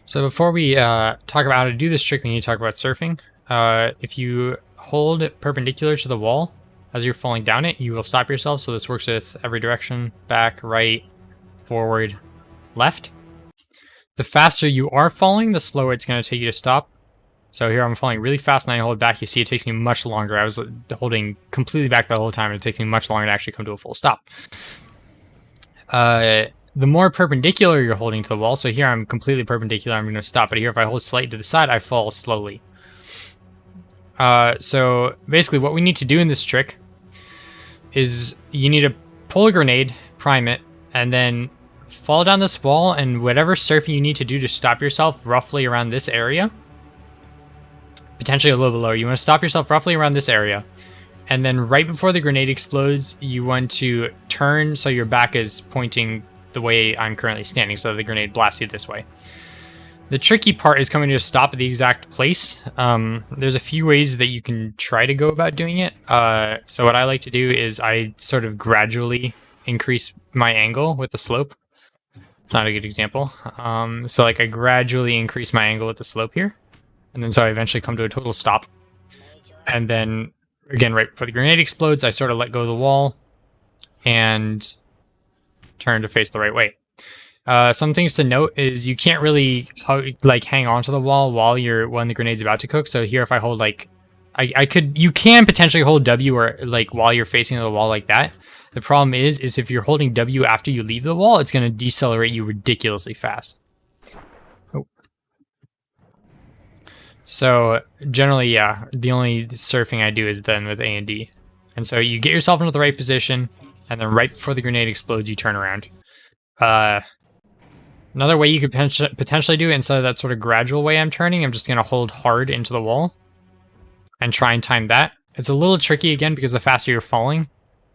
So before we talk about how to do this trick, we need to talk about surfing. If you hold perpendicular to the wall as you're falling down it, you will stop yourself. So this works with every direction: back, right, forward, left. The faster you are falling, the slower it's going to take you to stop. So here I'm falling really fast and I hold back. You see it takes me much longer. I was holding completely back the whole time. It takes me much longer to actually come to a full stop. The more perpendicular you're holding to the wall, so here I'm completely perpendicular, I'm going to stop. But here if I hold slightly to the side, I fall slowly. So basically what we need to do in this trick is you need to pull a grenade, prime it, and then fall down this wall, and whatever surfing you need to do to stop yourself roughly around this area, potentially a little bit lower, you want to stop yourself roughly around this area. And then right before the grenade explodes, you want to turn so your back is pointing the way I'm currently standing, so the grenade blasts you this way. The tricky part is coming to a stop at the exact place. There's a few ways that you can try to go about doing it. So what I like to do is I sort of gradually increase my angle with the slope. It's not a good example. So like I gradually increase my angle with the slope here. And then so I eventually come to a total stop. And then again, right before the grenade explodes, I sort of let go of the wall and turn to face the right way. Some things to note is you can't really like hang on to the wall when the grenade's about to cook. So here, if I hold like, you can potentially hold W or like while you're facing the wall like that. The problem is if you're holding W after you leave the wall, it's going to decelerate you ridiculously fast. Oh. So generally, yeah, the only surfing I do is then with A and D. And so you get yourself into the right position, and then right before the grenade explodes, you turn around. Another way you could potentially do it, instead of that sort of gradual way I'm turning, I'm just going to hold hard into the wall and try and time that. It's a little tricky again because the faster you're falling,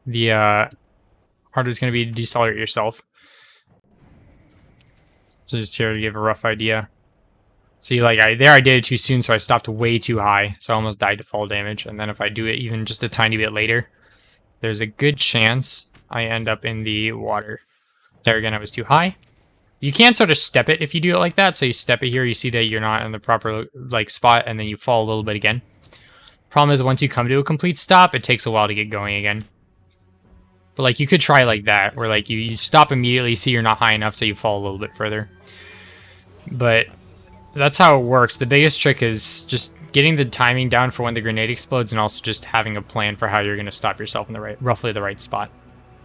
the harder it's going to be to decelerate yourself. So just here to give a rough idea. See, like I did it too soon, so I stopped way too high, so I almost died to fall damage. And then if I do it even just a tiny bit later, there's a good chance I end up in the water. There again, I was too high. You can sort of step it if you do it like that. So you step it here, you see that you're not in the proper like spot, and then you fall a little bit again. Problem is, once you come to a complete stop, it takes a while to get going again. But like you could try like that, where like you stop immediately, see you're not high enough, so you fall a little bit further. But that's how it works. The biggest trick is just getting the timing down for when the grenade explodes, and also just having a plan for how you're going to stop yourself in roughly the right spot.